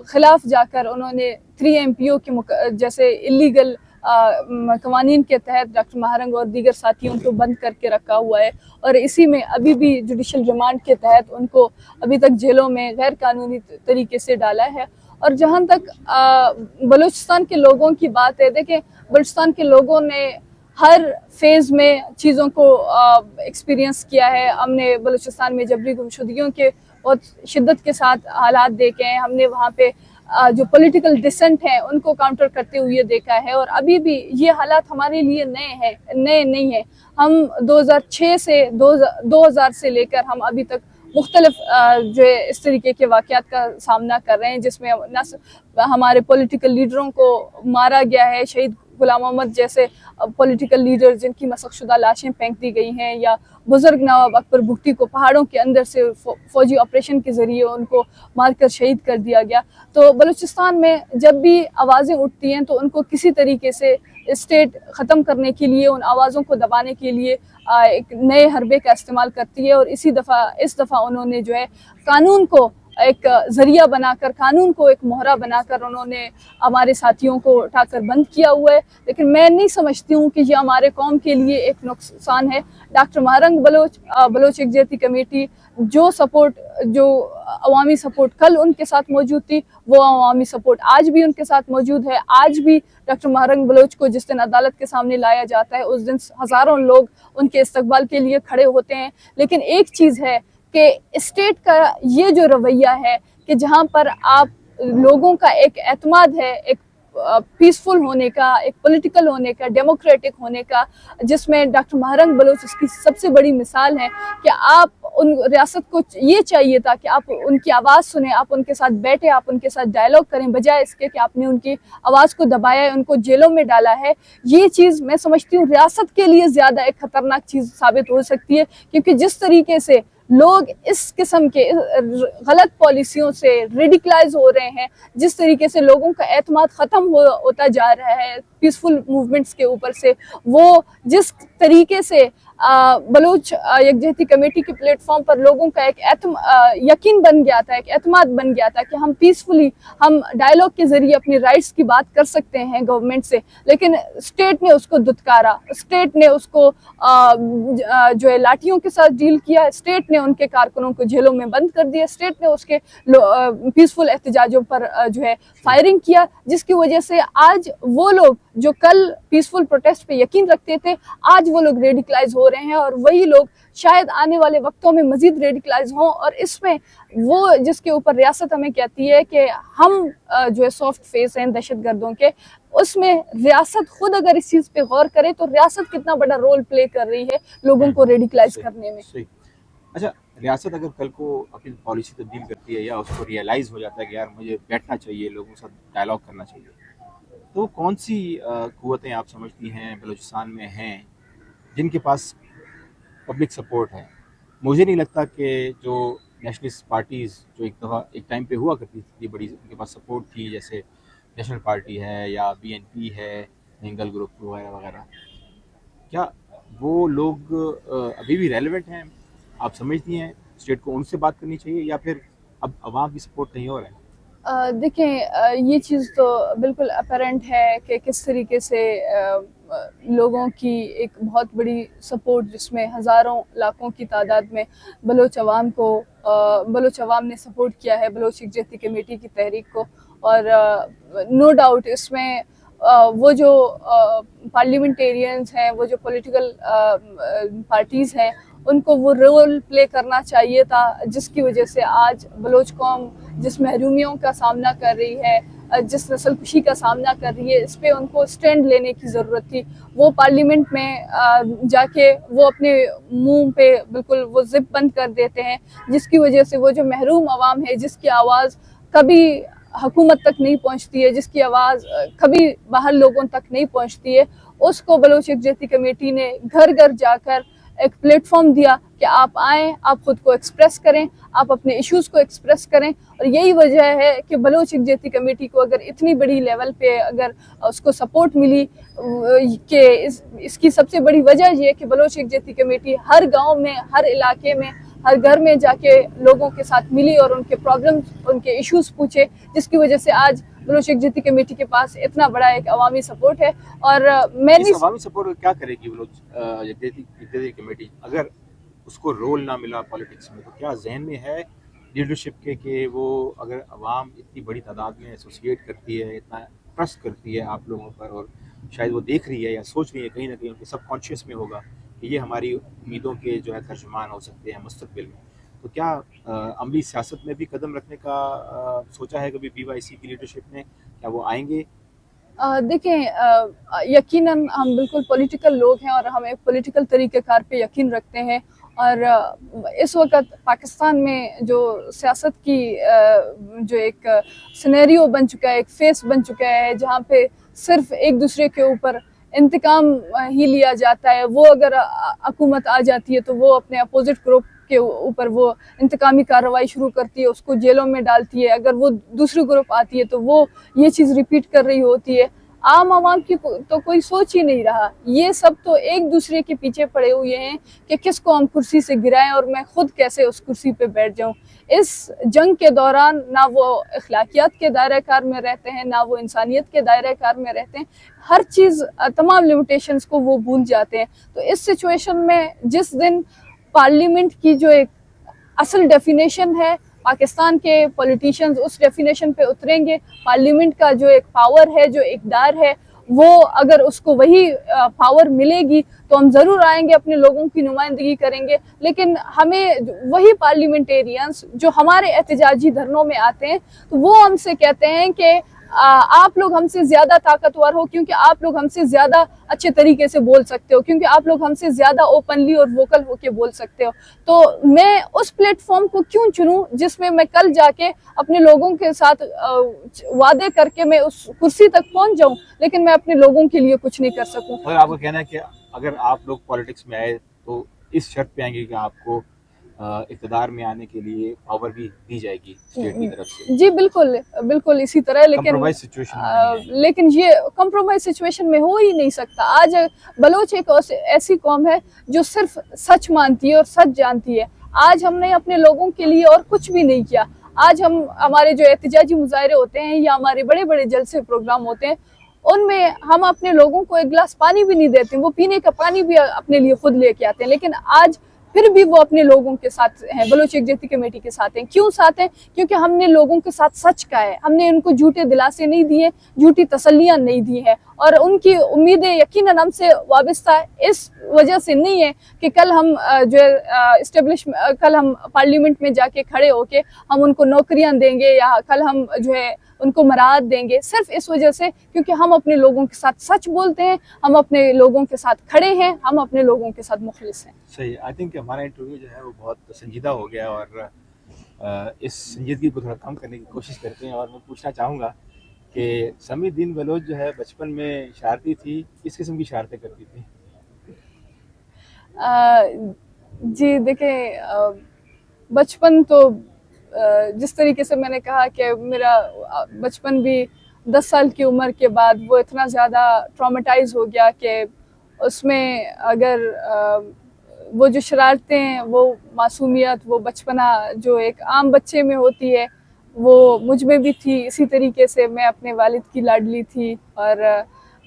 خلاف جا کر انہوں نے 3 MPO کے جیسے اللیگل قوانین کے تحت ڈاکٹر مہرنگ اور دیگر ساتھیوں کو بند کر کے رکھا ہوا ہے، اور اسی میں ابھی بھی جوڈیشل ریمانڈ کے تحت ان کو ابھی تک جیلوں میں غیر قانونی طریقے سے ڈالا ہے. اور جہاں تک بلوچستان کے لوگوں کی بات ہے، دیکھیں بلوچستان کے لوگوں نے ہر فیز میں چیزوں کو ایکسپیرینس کیا ہے. ہم نے بلوچستان میں جبری گمشدگیوں کے بہت شدت کے ساتھ حالات دیکھے ہیں. ہم نے وہاں پہ جو پولیٹیکل ڈسنٹ ہیں ان کو کاؤنٹر کرتے ہوئے دیکھا ہے، اور ابھی بھی یہ حالات ہمارے لیے نئے نہیں ہیں. ہم 2006 سے 2000 سے لے کر ہم ابھی تک مختلف جو اس طریقے کے واقعات کا سامنا کر رہے ہیں جس میں ہمارے پولیٹیکل لیڈروں کو مارا گیا ہے، شہید غلام محمد جیسے پولیٹیکل لیڈر جن کی مسخ شدہ لاشیں پھینک دی گئی ہیں، یا بزرگ نواب اکبر بگٹی کو پہاڑوں کے اندر سے فوجی آپریشن کے ذریعے ان کو مار کر شہید کر دیا گیا. تو بلوچستان میں جب بھی آوازیں اٹھتی ہیں تو ان کو کسی طریقے سے اسٹیٹ ختم کرنے کے لیے، ان آوازوں کو دبانے کے لیے ایک نئے حربے کا استعمال کرتی ہے. اور اس دفعہ انہوں نے جو ہے قانون کو ایک ذریعہ بنا کر، قانون کو ایک مہرہ بنا کر انہوں نے ہمارے ساتھیوں کو اٹھا کر بند کیا ہوا ہے. لیکن میں نہیں سمجھتی ہوں کہ یہ ہمارے قوم کے لیے ایک نقصان ہے. ڈاکٹر مہرنگ بلوچ یکجہتی کمیٹی جو عوامی سپورٹ کل ان کے ساتھ موجود تھی، وہ عوامی سپورٹ آج بھی ان کے ساتھ موجود ہے. آج بھی ڈاکٹر مہرنگ بلوچ کو جس دن عدالت کے سامنے لایا جاتا ہے اس دن ہزاروں لوگ ان کے استقبال کے لیے کھڑے ہوتے ہیں. لیکن ایک چیز ہے کہ اسٹیٹ کا یہ جو رویہ ہے کہ جہاں پر آپ لوگوں کا ایک اعتماد ہے، ایک پیسفل ہونے کا، ایک پولیٹیکل ہونے کا، ڈیموکریٹک ہونے کا، جس میں ڈاکٹر مہرنگ بلوچ اس کی سب سے بڑی مثال ہے کہ آپ ان ریاست کو یہ چاہیے تھا کہ آپ ان کی آواز سنیں، آپ ان کے ساتھ بیٹھیں، آپ ان کے ساتھ ڈائیلاگ کریں، بجائے اس کے کہ آپ نے ان کی آواز کو دبایا ہے، ان کو جیلوں میں ڈالا ہے. یہ چیز میں سمجھتی ہوں ریاست کے لیے زیادہ ایک خطرناک چیز ثابت ہو سکتی ہے، کیونکہ جس طریقے سے لوگ اس قسم کے غلط پالیسیوں سے ریڈیکلائز ہو رہے ہیں، جس طریقے سے لوگوں کا اعتماد ختم ہوتا جا رہا ہے پیسفل موومنٹس کے اوپر سے، وہ جس طریقے سے بلوچ یکجہتی کمیٹی کے پلیٹ فارم پر لوگوں کا ایک یقین بن گیا تھا، ایک اعتماد بن گیا تھا کہ ہم پیسفلی، ہم ڈائیلاگ کے ذریعے اپنی رائٹس کی بات کر سکتے ہیں گورنمنٹ سے. لیکن اسٹیٹ نے اس کو دھتکارا، اسٹیٹ نے اس کو جو ہے لاٹھیوں کے ساتھ ڈیل کیا، اسٹیٹ نے ان کے کارکنوں کو جیلوں میں بند کر دیا، اسٹیٹ نے اس کے پیسفل احتجاجوں پر جو ہے فائرنگ کیا، جس کی وجہ سے آج وہ لوگ جو کل پیسفل پروٹیسٹ پہ یقین رکھتے تھے آج وہ لوگ ریڈیکلائز ہو رہے ہیں، اور وہی لوگ شاید آنے والے وقتوں میں مزید ریڈیکلائز ہوں. اور اس میں وہ جس کے اوپر ریاست ہمیں کہتی ہے کہ ہم جو ہے سافٹ فیس ہیں دہشت گردوں کے، اس میں ریاست خود اگر اس چیز پہ غور کرے تو ریاست کتنا بڑا رول پلے کر رہی ہے لوگوں کو ریڈیکلائز کرنے میں. اچھا ریاست اگر کل کو اپنی پالیسی تبدیل کرتی ہے یا اس کو ریئلائز ہو جاتا ہے کہ یار مجھے بیٹھنا چاہیے، لوگوں کے ساتھ ڈائلاگ کرنا چاہیے، تو کون سی قوتیں آپ سمجھتی ہیں بلوچستان میں ہیں جن کے پاس پبلک سپورٹ ہے؟ مجھے نہیں لگتا کہ جو نیشنلسٹ پارٹیز جو ایک دفعہ ایک ٹائم پہ ہوا کرتی تھی بڑی، ان کے پاس سپورٹ تھی، جیسے نیشنل پارٹی ہے یا BNP ہے، ننگل گروپ وغیرہ وغیرہ، کیا وہ لوگ ابھی بھی ریلیونٹ ہیں؟ آپ سمجھتی ہیں اسٹیٹ کو ان سے بات کرنی چاہیے یا پھر اب عوام کی سپورٹ کہیں اور ہے؟ دیکھیں یہ چیز تو بالکل اپیرنٹ ہے کہ کس طریقے سے لوگوں کی ایک بہت بڑی سپورٹ، جس میں ہزاروں لاکھوں کی تعداد میں بلوچ عوام نے سپورٹ کیا ہے بلوچ یکجہتی کمیٹی کی تحریک کو. اور نو ڈاؤٹ اس میں وہ جو پارلیمنٹیرینز ہیں، وہ جو پولیٹیکل پارٹیز ہیں، ان کو وہ رول پلے کرنا چاہیے تھا، جس کی وجہ سے آج بلوچ قوم جس محرومیوں کا سامنا کر رہی ہے، جس نسل کشی کا سامنا کر رہی ہے، اس پہ ان کو سٹینڈ لینے کی ضرورت تھی. وہ پارلیمنٹ میں جا کے وہ اپنے منہ پہ بالکل وہ زپ بند کر دیتے ہیں، جس کی وجہ سے وہ جو محروم عوام ہے، جس کی آواز کبھی حکومت تک نہیں پہنچتی ہے، جس کی آواز کبھی باہر لوگوں تک نہیں پہنچتی ہے، اس کو بلوچ یکجہتی کمیٹی نے گھر گھر جا کر ایک پلیٹ فارم دیا کہ آپ آئیں، آپ خود کو ایکسپریس کریں، آپ اپنے ایشوز کو ایکسپریس کریں. اور یہی وجہ ہے کہ بلوچ یکجہتی کمیٹی کو اگر اتنی بڑی لیول پہ اگر اس کو سپورٹ ملی، کہ اس کی سب سے بڑی وجہ یہ ہے کہ بلوچ یکجہتی کمیٹی ہر گاؤں میں، ہر علاقے میں، ہر گھر میں جا کے لوگوں کے ساتھ ملی اور ان کے پرابلمز، ان کے ایشوز پوچھے، جس کی وجہ سے آج بلوچ یکجہتی کمیٹی کے پاس اتنا بڑا ایک عوامی سپورٹ ہے. اور میں اس عوامی سپورٹ کیا کرے گی بلوچ یکجہتی کمیٹی اگر اس کو رول نہ ملا پالیٹکس میں؟ تو کیا ذہن میں ہے لیڈرشپ کے کہ وہ اگر عوام اتنی بڑی تعداد میں ایسوسیٹ کرتی ہے، اتنا ٹرسٹ کرتی ہے آپ لوگوں پر، اور شاید وہ دیکھ رہی ہے یا سوچ رہی ہے کہیں نہ کہیں ان کے سب کانشیس میں ہوگا کہ یہ ہماری امیدوں کے جو ہے ترجمان ہو سکتے ہیں مستقبل میں، تو کیا عملی سیاست میں بھی قدم رکھنے کا سوچا ہے کبھی BYC کی لیڈرشپ نے؟ کیا وہ آئیں گے؟ دیکھیں یقیناً ہم بالکل پولیٹیکل لوگ ہیں اور ہم ایک پولیٹیکل طریقہ کار پہ یقین رکھتے ہیں. اور اس وقت پاکستان میں جو سیاست کی جو ایک سینیریو بن چکا ہے، ایک فیس بن چکا ہے، جہاں پہ صرف ایک دوسرے کے اوپر انتقام ہی لیا جاتا ہے. وہ اگر حکومت آ جاتی ہے تو وہ اپنے اپوزٹ گروپ کے اوپر وہ انتقامی کارروائی شروع کرتی ہے، اس کو جیلوں میں ڈالتی ہے. اگر وہ دوسری گروپ آتی ہے تو وہ یہ چیز ریپیٹ کر رہی ہوتی ہے. عام عوام کی تو کوئی سوچ ہی نہیں رہا. یہ سب تو ایک دوسرے کے پیچھے پڑے ہوئے ہیں کہ کس کو ہم کرسی سے گرائیں اور میں خود کیسے اس کرسی پہ بیٹھ جاؤں. اس جنگ کے دوران نہ وہ اخلاقیات کے دائرہ کار میں رہتے ہیں، نہ وہ انسانیت کے دائرہ کار میں رہتے ہیں. ہر چیز، تمام لیمیٹیشنز کو وہ بھول جاتے ہیں. تو اس سچویشن میں جس دن پارلیمنٹ کی جو ایک اصل ڈیفینیشن ہے، پاکستان کے پولیٹیشنز اس ڈیفینیشن پہ اتریں گے، پارلیمنٹ کا جو ایک پاور ہے، جو اقدار ہے، وہ اگر اس کو وہی پاور ملے گی تو ہم ضرور آئیں گے، اپنے لوگوں کی نمائندگی کریں گے. لیکن ہمیں وہی پارلیمنٹیرینز جو ہمارے احتجاجی دھرنوں میں آتے ہیں تو وہ ہم سے کہتے ہیں کہ آپ لوگ ہم سے زیادہ طاقتور ہو کیونکہ آپ لوگ ہم سے زیادہ اچھے طریقے سے بول سکتے ہو، کیونکہ آپ لوگ ہم سے زیادہ اوپنلی اور ووکل ہو کے بول سکتے ہو. تو میں اس پلیٹ فارم کو کیوں چنوں جس میں میں کل جا کے اپنے لوگوں کے ساتھ وعدے کر کے میں اس کرسی تک پہنچ جاؤں لیکن میں اپنے لوگوں کے لیے کچھ نہیں کر سکوں. اور آپ کا کہنا ہے کہ اگر آپ لوگ پالیٹکس میں آئے تو اس شرط پہ آئیں گے کہ آپ کو اقتدار میں آنے کے لیے پاور بھی دی جائے گی اسٹیٹ کی طرف سے؟ جی بالکل بالکل اسی طرح. لیکن یہ کمپرومائز سچویشن میں ہو ہی نہیں سکتا. آج بلوچ ایک ایسی قوم ہے جو صرف سچ مانتی ہے اور سچ جانتی ہے. آج ہم نے اپنے لوگوں کے لیے اور کچھ بھی نہیں کیا. آج ہمارے جو احتجاجی مظاہرے ہوتے ہیں یا ہمارے بڑے بڑے جلسے پروگرام ہوتے ہیں، ان میں ہم اپنے لوگوں کو ایک گلاس پانی بھی نہیں دیتے. وہ پینے کا پانی بھی اپنے لیے خود لے کے آتے ہیں. لیکن آج پھر بھی وہ اپنے لوگوں کے ساتھ ہیں، بلوچ یکجہتی کمیٹی کے ساتھ ہیں. کیوں ساتھ ہیں؟ کیونکہ ہم نے لوگوں کے ساتھ سچ کہا ہے. ہم نے ان کو جھوٹے دلاسے نہیں دیے، جھوٹی تسلیاں نہیں دی ہیں. اور ان کی امیدیں یقیناً ہم سے وابستہ اس وجہ سے نہیں ہے کہ کل ہم کل ہم پارلیمنٹ میں جا کے کھڑے ہو کے ہم ان کو نوکریاں دیں گے یا کل ہم جو ہے ان کو مراعات دیں گے صرف اس وجہ سے کیونکہ ہم اپنے لوگوں کے ساتھ سچ بولتے ہیں, ہم اپنے لوگوں کے ساتھ کھڑے ہیں, ہم اپنے لوگوں کے ساتھ مخلص ہیں. صحیح. آئی تھنک ہمارا انٹرویو جو ہے وہ بہت سنجیدہ ہو گیا اور اس سنجیدگی کو تھوڑا کم کرنے کی کوشش کرتے ہیں, اور میں پوچھنا چاہوں گا کہ سمیع الدین بلوچ جو ہے بچپن میں شرارتی تھی, کس قسم کی شرارتیں کرتی تھی؟ جی دیکھیں, بچپن تو جس طریقے سے میں نے کہا کہ میرا بچپن بھی 10 سال کی عمر کے بعد وہ اتنا زیادہ ٹرامیٹائز ہو گیا کہ اس میں اگر وہ جو شرارتیں ہیں, وہ معصومیت, وہ بچپنا جو ایک عام بچے میں ہوتی ہے وہ مجھ میں بھی تھی. اسی طریقے سے میں اپنے والد کی لاڈلی تھی اور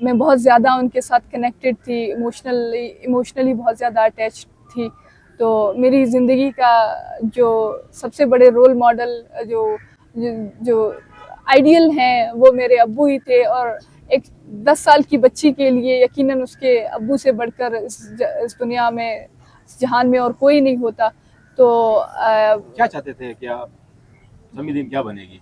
میں بہت زیادہ ان کے ساتھ کنیکٹڈ تھی, ایموشنلی بہت زیادہ اٹیچ تھی. تو میری زندگی کا جو سب سے بڑے رول ماڈل جو آئیڈیل ہیں وہ میرے ابو ہی تھے, اور ایک 10 سال کی بچی کے لیے یقیناً اس کے ابو سے بڑھ کر اس دنیا میں, اس جہان میں اور کوئی نہیں ہوتا. تو کیا چاہتے تھے, کیا سمیع الدین کیا بنے گی؟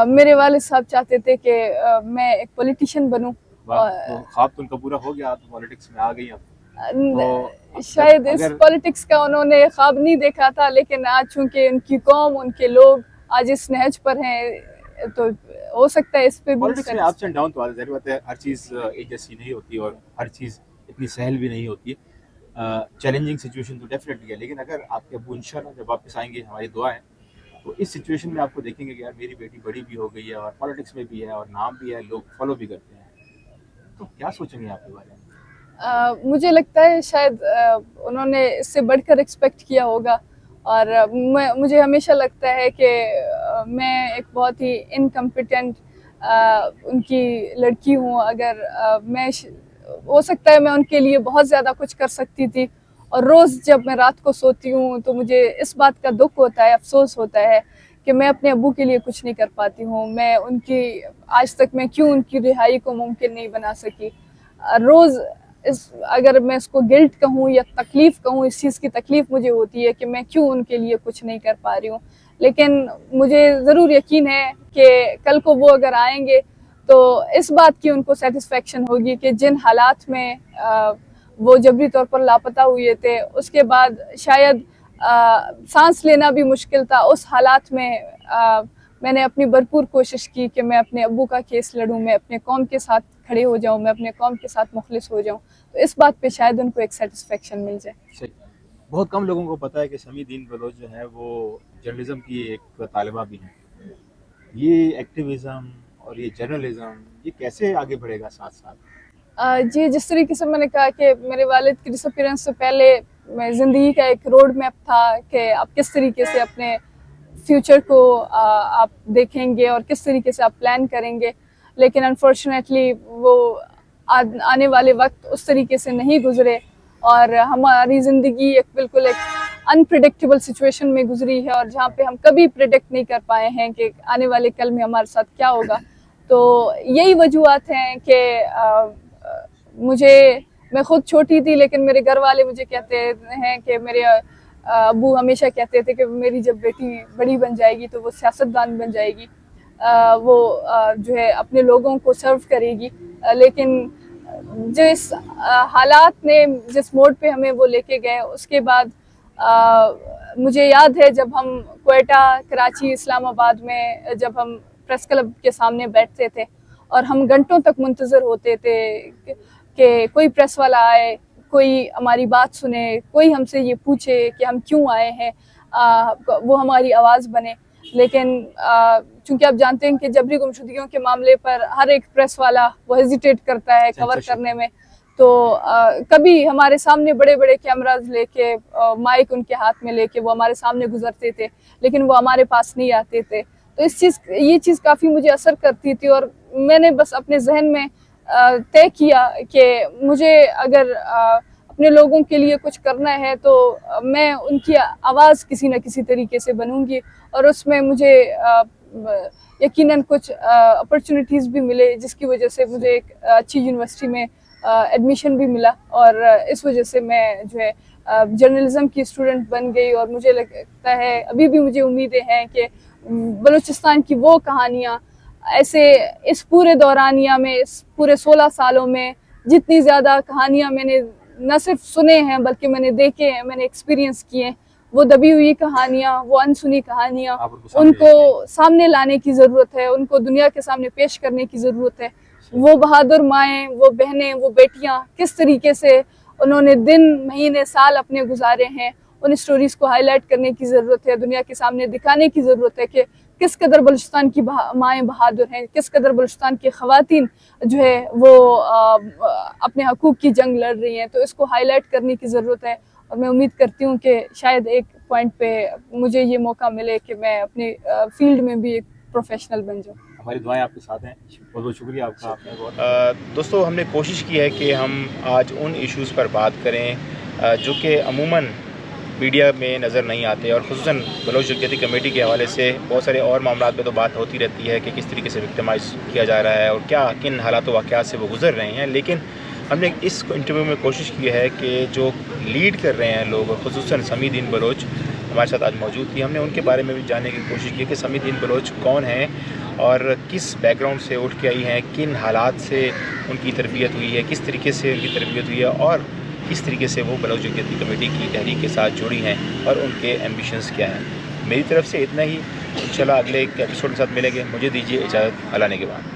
میرے والد صاحب چاہتے تھے کہ میں ایک پولیٹیشین بنوں. تو خواب تو ان کا پورا ہو گیا, تو پالیٹکس میں آ گئی اب. شاید اس پولیٹکس کا انہوں نے خواب نہیں دیکھا تھا, لیکن آج چونکہ ان کی قوم, ان کے لوگ آج اس نہج پر ہیں, تو ہو سکتا ہے اس پہ بھی. پالیٹکس میں اپس اینڈ ڈاؤن تو ظاہر بات ہے, ہر چیز ایک جیسی نہیں ہوتی اور ہر چیز اتنی سہل بھی نہیں ہوتی. چیلنجنگ سچویشن تو ڈیفینیٹلی ہے, لیکن اگر آپ کے ابو انشاءاللہ جب واپس آئیں گے, ہماری دعا ہے, تو اس سچویشن میں آپ کو دیکھیں گے کہ یار میری بیٹی بڑی بھی ہو گئی ہے اور پالیٹکس میں بھی ہے اور نام بھی ہے, لوگ فالو بھی کرتے ہیں, تو کیا سوچیں گے آپ کے بارے میں؟ مجھے لگتا ہے شاید انہوں نے اس سے بڑھ کر ایکسپیکٹ کیا ہوگا, اور مجھے ہمیشہ لگتا ہے کہ میں ایک بہت ہی انکمپیٹنٹ ان کی لڑکی ہوں. اگر میں ہو سکتا ہے میں ان کے لیے بہت زیادہ کچھ کر سکتی تھی, اور روز جب میں رات کو سوتی ہوں تو مجھے اس بات کا دکھ ہوتا ہے, افسوس ہوتا ہے کہ میں اپنے ابو کے لیے کچھ نہیں کر پاتی ہوں. میں ان کی آج تک میں کیوں ان کی رہائی کو ممکن نہیں بنا سکی. روز اگر میں اس کو گلٹ کہوں یا تکلیف کہوں, اس چیز کی تکلیف مجھے ہوتی ہے کہ میں کیوں ان کے لیے کچھ نہیں کر پا رہی ہوں. لیکن مجھے ضرور یقین ہے کہ کل کو وہ اگر آئیں گے تو اس بات کی ان کو سیٹسفیکشن ہوگی کہ جن حالات میں وہ جبری طور پر لاپتہ ہوئے تھے, اس کے بعد شاید سانس لینا بھی مشکل تھا, اس حالات میں میں نے اپنی بھرپور کوشش کی کہ میں اپنے ابو کا کیس لڑوں, میں اپنے قوم کے ساتھ کھڑے ہو جاؤں, میں اپنے قوم کے ساتھ مخلص ہو جاؤں. تو اس بات پہ شاید ان کو ایک سیٹسفیکشن مل جائے. صحیح. بہت کم لوگوں کو پتہ ہے کہ سمیع الدین بلوچ جو ہے وہ جرنلزم کی ایک طالبہ بھی ہیں. یہ ایکٹیویزم اور یہ جرنلزم یہ کیسے آگے بڑھے گا ساتھ ساتھ؟ جی, جس طریقے سے میں نے کہا کہ میرے والد کی ڈس اپیرنس سے پہلے زندگی کا ایک روڈ میپ تھا کہ آپ کس طریقے سے اپنے فیوچر کو آپ دیکھیں گے اور کس طریقے سے آپ پلان کریں گے. لیکن انفارچونیٹلی وہ آنے والے وقت اس طریقے سے نہیں گزرے, اور ہماری زندگی ایک بالکل ایک انپریڈکٹیبل سچویشن میں گزری ہے, اور جہاں پہ ہم کبھی پریڈکٹ نہیں کر پائے ہیں کہ آنے والے کل میں ہمارے ساتھ کیا ہوگا. تو یہی وجوہات ہیں کہ میں خود چھوٹی تھی, لیکن میرے گھر والے مجھے کہتے ہیں کہ میرے ابو ہمیشہ کہتے تھے کہ میری جب بیٹی بڑی بن جائے گی تو وہ سیاستدان بن جائے گی, وہ جو ہے اپنے لوگوں کو سرو کرے گی. لیکن جس حالات نے جس موڈ پہ ہمیں وہ لے کے گئے, اس کے بعد مجھے یاد ہے جب ہم کوئٹہ, کراچی, اسلام آباد میں جب ہم پریس کلب کے سامنے بیٹھتے تھے اور ہم گھنٹوں تک منتظر ہوتے تھے کہ کوئی پریس والا آئے, کوئی ہماری بات سنے, کوئی ہم سے یہ پوچھے کہ ہم کیوں آئے ہیں, وہ ہماری آواز بنے. لیکن چونکہ آپ جانتے ہیں کہ جبری گمشدگیوں کے معاملے پر ہر ایک پریس والا وہ ہیزیٹیٹ کرتا ہے کور کرنے میں, تو کبھی ہمارے سامنے بڑے بڑے کیمراز لے کے, مائک ان کے ہاتھ میں لے کے وہ ہمارے سامنے گزرتے تھے, لیکن وہ ہمارے پاس نہیں آتے تھے. تو یہ چیز کافی مجھے اثر کرتی تھی, اور میں نے بس اپنے ذہن میں طے کیا کہ مجھے اگر اپنے لوگوں کے لیے کچھ کرنا ہے تو میں ان کی آواز کسی نہ کسی طریقے سے بنوں گی, اور اس میں مجھے یقیناً کچھ اپرچونیٹیز بھی ملے, جس کی وجہ سے مجھے ایک اچھی یونیورسٹی میں ایڈمیشن بھی ملا, اور اس وجہ سے میں جو ہے جرنلزم کی اسٹوڈنٹ بن گئی. اور مجھے لگتا ہے ابھی بھی مجھے امیدیں ہیں کہ بلوچستان کی وہ کہانیاں ایسے اس پورے دورانیہ میں، اس پورے 16 سالوں میں جتنی زیادہ کہانیاں میں نے نہ صرف سنے ہیں بلکہ میں نے دیکھے ہیں، میں نے ایکسپیرینس کیے ہیں، وہ دبی ہوئی کہانیاں، وہ انسنی کہانیاں، ان کو سامنے لانے کی ضرورت ہے، ان کو دنیا کے سامنے پیش کرنے کی ضرورت ہے۔ وہ بہادر مائیں، وہ بہنیں، وہ بیٹیاں کس طریقے سے انہوں نے دن، مہینے، سال اپنے گزارے ہیں، ان اسٹوریز کو ہائی لائٹ کرنے کی ضرورت ہے، دنیا کے سامنے دکھانے کی ضرورت ہے کہ کس قدر بلوچستان کی مائیں بہادر ہیں، کس قدر بلوچستان کی خواتین جو ہے وہ اپنے حقوق کی جنگ لڑ رہی ہیں۔ تو اس کو ہائی لائٹ کرنے کی ضرورت ہے، اور میں امید کرتی ہوں کہ شاید ایک پوائنٹ پہ مجھے یہ موقع ملے کہ میں اپنے فیلڈ میں بھی ایک پروفیشنل بن جاؤں۔ ہماری دعائیں آپ کے ساتھ ہیں، بہت بہت شکریہ آپ کا۔ آپ نے بہت دوستو ہم نے کوشش کی ہے کہ ہم آج ان ایشوز پر بات کریں جو کہ عموماً میڈیا میں نظر نہیں آتے، اور خصوصاً بلوچ یکجہتی کمیٹی کے حوالے سے بہت سارے اور معاملات پہ تو بات ہوتی رہتی ہے کہ کس طریقے سے وکٹمائز کیا جا رہا ہے اور کیا کن حالات و واقعات سے وہ گزر رہے ہیں، لیکن ہم نے اس انٹرویو میں کوشش کی ہے کہ جو لیڈ کر رہے ہیں لوگ، خصوصاً سمیع الدین بلوچ ہمارے ساتھ آج موجود تھی، ہم نے ان کے بارے میں بھی جاننے کی کوشش کی کہ سمیع الدین بلوچ کون ہیں اور کس بیک گراؤنڈ سے اٹھ کے آئی ہیں، کن حالات سے ان کی تربیت ہوئی ہے، کس طریقے سے ان کی تربیت ہوئی ہے، اور کس طریقے سے وہ بلوچ یکجہتی کمیٹی کی تحریک کے ساتھ جڑی ہیں اور ان کے ایمبیشنز کیا ہیں۔ میری طرف سے اتنا ہی، انشاءاللہ اگلے ایک ایپیسوڈ کے ساتھ ملیں گے۔ مجھے دیجیے اجازت، اللہ نے کے بعد۔